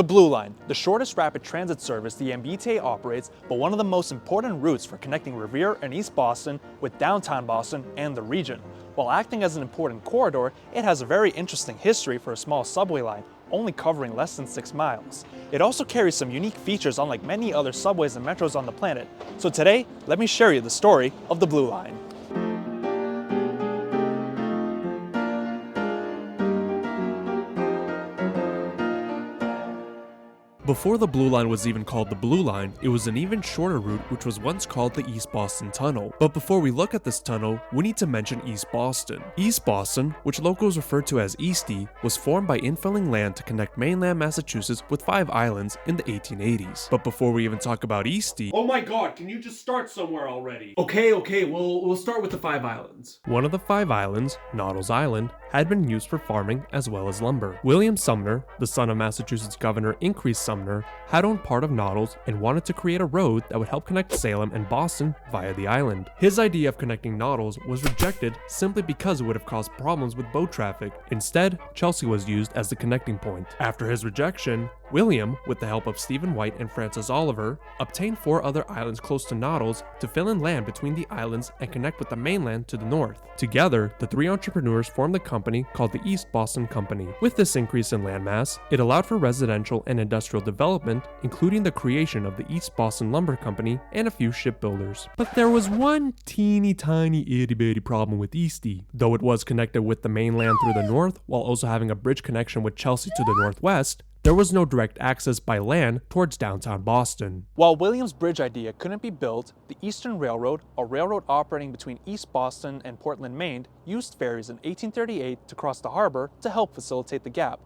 The Blue Line, the shortest rapid transit service the MBTA operates, but one of the most important routes for connecting Revere and East Boston with downtown Boston and the region. While acting as an important corridor, it has a very interesting history for a small subway line, only covering less than 6 miles. It also carries some unique features unlike many other subways and metros on the planet. So today, let me share you the story of the Blue Line. Before the Blue Line was even called the Blue Line, it was an even shorter route which was once called the East Boston Tunnel. But before we look at this tunnel, we need to mention East Boston. East Boston, which locals refer to as Eastie, was formed by infilling land to connect mainland Massachusetts with 5 islands in the 1880s. But before we even talk about Eastie— oh my god, can you just start somewhere already? Okay, we'll start with the 5 islands. One of the 5 islands, Noddle's Island, had been used for farming as well as lumber. William Sumner, the son of Massachusetts Governor Increase Sumner, had owned part of Noddle's and wanted to create a road that would help connect Salem and Boston via the island. His idea of connecting Noddle's was rejected simply because it would have caused problems with boat traffic. Instead, Chelsea was used as the connecting point. After his rejection, William, with the help of Stephen White and Francis Oliver, obtained 4 other islands close to Noddle's to fill in land between the islands and connect with the mainland to the north. Together, the 3 entrepreneurs formed the company called the East Boston Company. With this increase in landmass, it allowed for residential and industrial development, including the creation of the East Boston Lumber Company and a few shipbuilders. But there was one teeny tiny itty bitty problem with Eastie. Though it was connected with the mainland through the north, while also having a bridge connection with Chelsea to the northwest, there was no direct access by land towards downtown Boston. While Williams' bridge idea couldn't be built, the Eastern Railroad, a railroad operating between East Boston and Portland, Maine, used ferries in 1838 to cross the harbor to help facilitate the gap.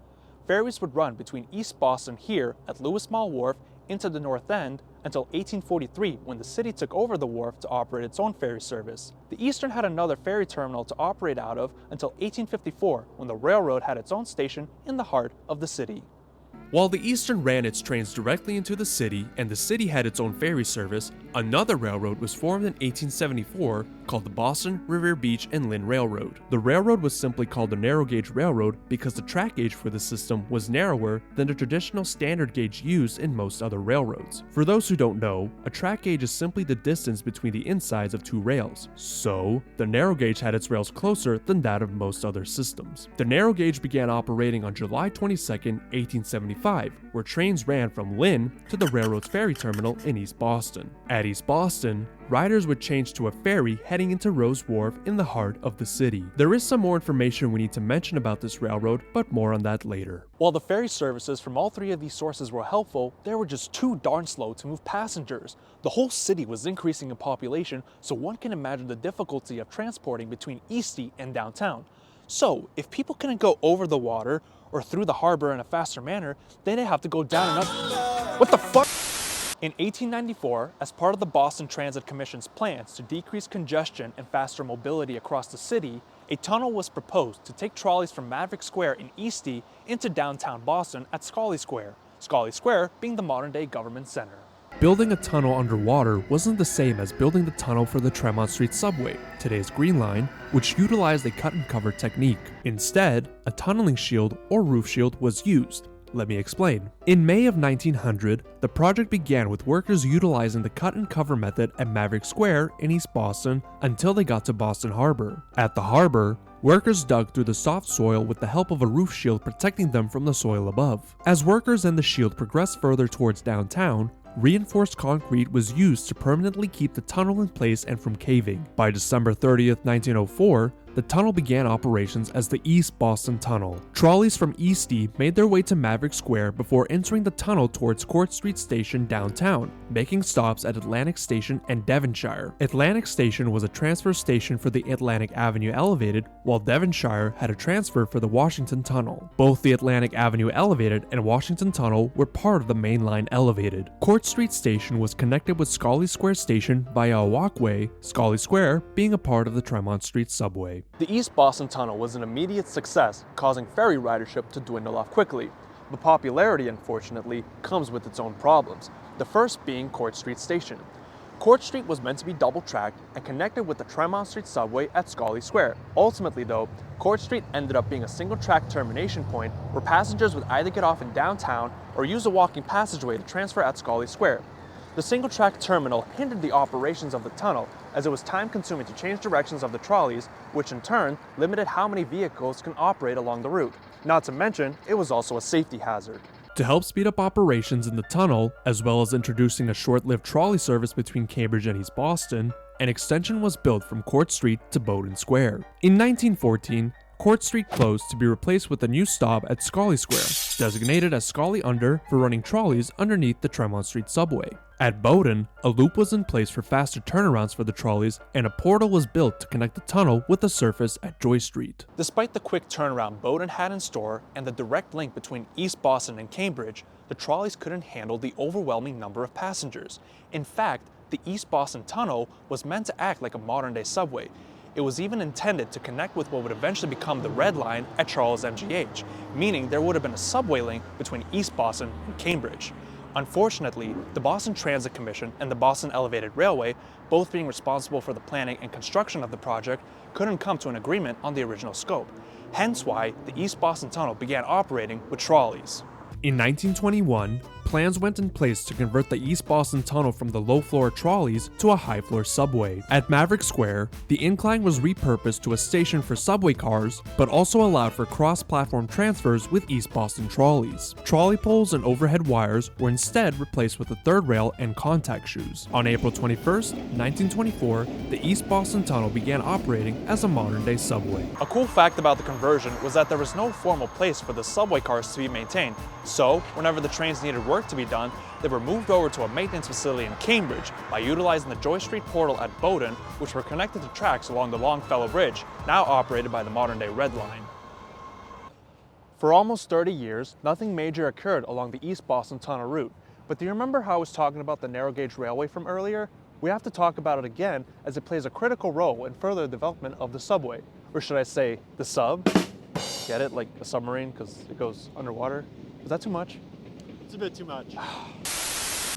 Ferries would run between East Boston here at Lewis Mall Wharf into the North End until 1843 when the city took over the wharf to operate its own ferry service. The Eastern had another ferry terminal to operate out of until 1854 when the railroad had its own station in the heart of the city. While the Eastern ran its trains directly into the city and the city had its own ferry service, another railroad was formed in 1874 called the Boston, Revere Beach and Lynn Railroad. The railroad was simply called the narrow gauge railroad because the track gauge for the system was narrower than the traditional standard gauge used in most other railroads. For those who don't know, a track gauge is simply the distance between the insides of 2 rails. So, the narrow gauge had its rails closer than that of most other systems. The narrow gauge began operating on July 22, 1875, where trains ran from Lynn to the railroad's ferry terminal in East Boston. At East Boston, riders would change to a ferry heading into Rose Wharf in the heart of the city. There is some more information we need to mention about this railroad, but more on that later. While the ferry services from all 3 of these sources were helpful, they were just too darn slow to move passengers. The whole city was increasing in population, so one can imagine the difficulty of transporting between Eastie and downtown. So, if people couldn't go over the water or through the harbor in a faster manner, then they'd have to go down and up. What the fuck? In 1894, as part of the Boston Transit Commission's plans to decrease congestion and faster mobility across the city, a tunnel was proposed to take trolleys from Maverick Square in Eastie into downtown Boston at Scollay Square being the modern-day government center. Building a tunnel underwater wasn't the same as building the tunnel for the Tremont Street Subway, today's Green Line, which utilized a cut-and-cover technique. Instead, a tunneling shield or roof shield was used. Let me explain. In May of 1900, the project began with workers utilizing the cut-and-cover method at Maverick Square in East Boston until they got to Boston Harbor. At the harbor, workers dug through the soft soil with the help of a roof shield protecting them from the soil above. As workers and the shield progressed further towards downtown, reinforced concrete was used to permanently keep the tunnel in place and from caving. By December 30th, 1904, the tunnel began operations as the East Boston Tunnel. Trolleys from Eastie made their way to Maverick Square before entering the tunnel towards Court Street Station downtown, making stops at Atlantic Station and Devonshire. Atlantic Station was a transfer station for the Atlantic Avenue Elevated, while Devonshire had a transfer for the Washington Tunnel. Both the Atlantic Avenue Elevated and Washington Tunnel were part of the Main Line Elevated. Court Street Station was connected with Scollay Square Station via a walkway, Scollay Square being a part of the Tremont Street Subway. The East Boston Tunnel was an immediate success, causing ferry ridership to dwindle off quickly. But popularity, unfortunately, comes with its own problems, the first being Court Street Station. Court Street was meant to be double-tracked and connected with the Tremont Street Subway at Scollay Square. Ultimately though, Court Street ended up being a single-track termination point where passengers would either get off in downtown or use a walking passageway to transfer at Scollay Square. The single-track terminal hindered the operations of the tunnel as it was time-consuming to change directions of the trolleys, which in turn limited how many vehicles can operate along the route. Not to mention, it was also a safety hazard. To help speed up operations in the tunnel, as well as introducing a short-lived trolley service between Cambridge and East Boston, an extension was built from Court Street to Bowdoin Square. In 1914, Court Street closed to be replaced with a new stop at Scollay Square, designated as Scollay Under for running trolleys underneath the Tremont Street Subway. At Bowdoin, a loop was in place for faster turnarounds for the trolleys, and a portal was built to connect the tunnel with the surface at Joy Street. Despite the quick turnaround Bowdoin had in store and the direct link between East Boston and Cambridge, the trolleys couldn't handle the overwhelming number of passengers. In fact, the East Boston Tunnel was meant to act like a modern-day subway. It was even intended to connect with what would eventually become the Red Line at Charles MGH, meaning there would have been a subway link between East Boston and Cambridge. Unfortunately, the Boston Transit Commission and the Boston Elevated Railway, both being responsible for the planning and construction of the project, couldn't come to an agreement on the original scope. Hence why the East Boston Tunnel began operating with trolleys. In 1921, plans went in place to convert the East Boston Tunnel from the low-floor trolleys to a high-floor subway. At Maverick Square, the incline was repurposed to a station for subway cars, but also allowed for cross-platform transfers with East Boston trolleys. Trolley poles and overhead wires were instead replaced with a third rail and contact shoes. On April 21, 1924, the East Boston Tunnel began operating as a modern-day subway. A cool fact about the conversion was that there was no formal place for the subway cars to be maintained. So, whenever the trains needed work to be done, they were moved over to a maintenance facility in Cambridge by utilizing the Joy Street portal at Bowdoin, which were connected to tracks along the Longfellow Bridge, now operated by the modern-day Red Line. For almost 30 years, nothing major occurred along the East Boston Tunnel route. But do you remember how I was talking about the narrow gauge railway from earlier? We have to talk about it again as it plays a critical role in further development of the subway. Or should I say, the sub? Get it? Like a submarine, because it goes underwater? Is that too much? It's a bit too much.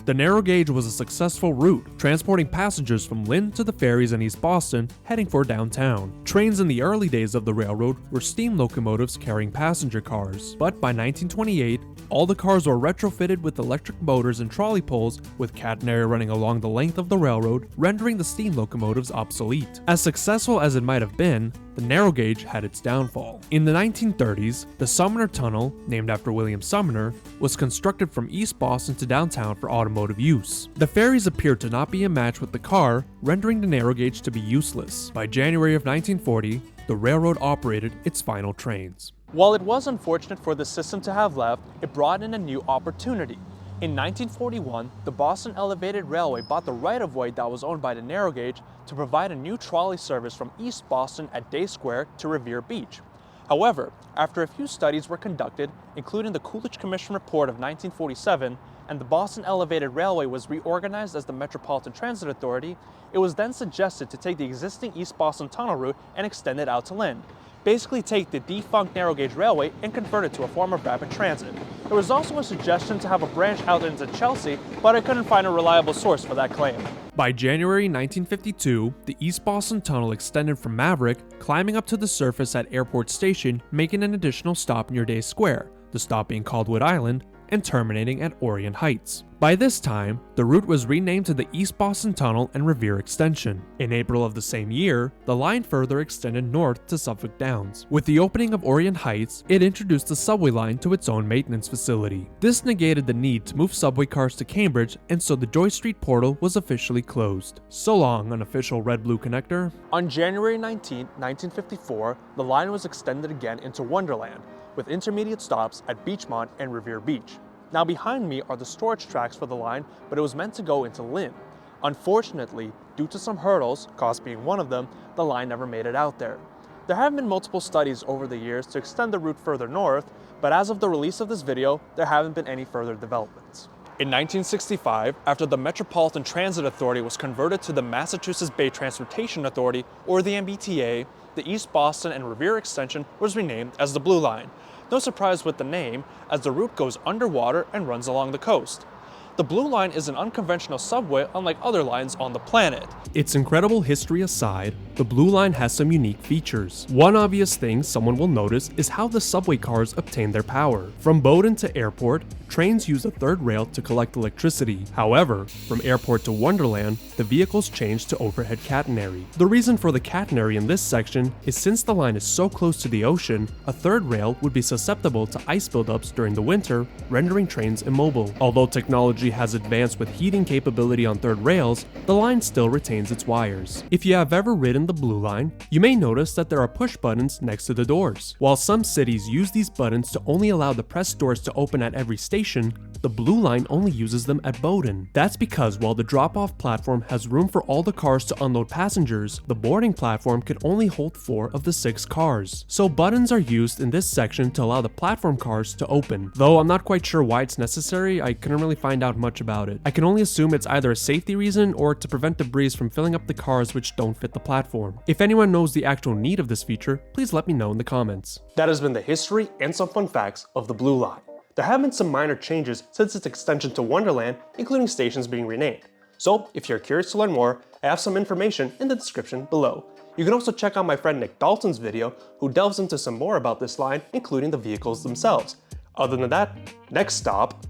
The narrow gauge was a successful route, transporting passengers from Lynn to the ferries in East Boston, heading for downtown. Trains in the early days of the railroad were steam locomotives carrying passenger cars, but by 1928, all the cars were retrofitted with electric motors and trolley poles, with catenary running along the length of the railroad, rendering the steam locomotives obsolete. As successful as it might have been, the narrow gauge had its downfall. In the 1930s, the Sumner Tunnel, named after William Sumner, was constructed from East Boston to downtown for automotive use. The ferries appeared to not be a match with the car, rendering the narrow gauge to be useless. By January of 1940, the railroad operated its final trains. While it was unfortunate for the system to have left, it brought in a new opportunity. In 1941, the Boston Elevated Railway bought the right-of-way that was owned by the narrow gauge to provide a new trolley service from East Boston at Day Square to Revere Beach. However, after a few studies were conducted, including the Coolidge Commission report of 1947, and the Boston Elevated Railway was reorganized as the Metropolitan Transit Authority, it was then suggested to take the existing East Boston Tunnel route and extend it out to Lynn. Basically take the defunct narrow gauge railway and convert it to a form of rapid transit. There was also a suggestion to have a branch out into Chelsea, but I couldn't find a reliable source for that claim. By January 1952, the East Boston Tunnel extended from Maverick, climbing up to the surface at Airport Station, making an additional stop near Day Square, the stop being Caldwood Island, and terminating at Orient Heights. By this time, the route was renamed to the East Boston Tunnel and Revere Extension. In April of the same year, the line further extended north to Suffolk Downs. With the opening of Orient Heights, it introduced the subway line to its own maintenance facility. This negated the need to move subway cars to Cambridge, and so the Joy Street portal was officially closed. So long, unofficial red-blue connector. On January 19, 1954, the line was extended again into Wonderland, with intermediate stops at Beachmont and Revere Beach. Now behind me are the storage tracks for the line, but it was meant to go into Lynn. Unfortunately, due to some hurdles, cost being one of them, the line never made it out there. There have been multiple studies over the years to extend the route further north, but as of the release of this video, there haven't been any further developments. In 1965, after the Metropolitan Transit Authority was converted to the Massachusetts Bay Transportation Authority, or the MBTA, the East Boston and Revere Extension was renamed as the Blue Line. No surprise with the name, as the route goes underwater and runs along the coast. the Blue Line is an unconventional subway unlike other lines on the planet. Its incredible history aside, the Blue Line has some unique features. One obvious thing someone will notice is how the subway cars obtain their power. From Bowdoin to Airport, trains use a third rail to collect electricity. However, from Airport to Wonderland, the vehicles change to overhead catenary. The reason for the catenary in this section is since the line is so close to the ocean, a third rail would be susceptible to ice buildups during the winter, rendering trains immobile. Although technology has advanced with heating capability on third rails, the line still retains its wires. If you have ever ridden the Blue Line, you may notice that there are push buttons next to the doors. While some cities use these buttons to only allow the press doors to open at every station, the Blue Line only uses them at Bowdoin. That's because while the drop-off platform has room for all the cars to unload passengers, the boarding platform can only hold 4 of the 6 cars. So buttons are used in this section to allow the platform cars to open. Though I'm not quite sure why it's necessary, I couldn't really find out much about it. I can only assume it's either a safety reason or to prevent debris from filling up the cars which don't fit the platform. If anyone knows the actual need of this feature, please let me know in the comments. That has been the history and some fun facts of the Blue Line. There have been some minor changes since its extension to Wonderland, including stations being renamed. So, if you're curious to learn more, I have some information in the description below. You can also check out my friend Nick Dalton's video, who delves into some more about this line, including the vehicles themselves. Other than that, next stop,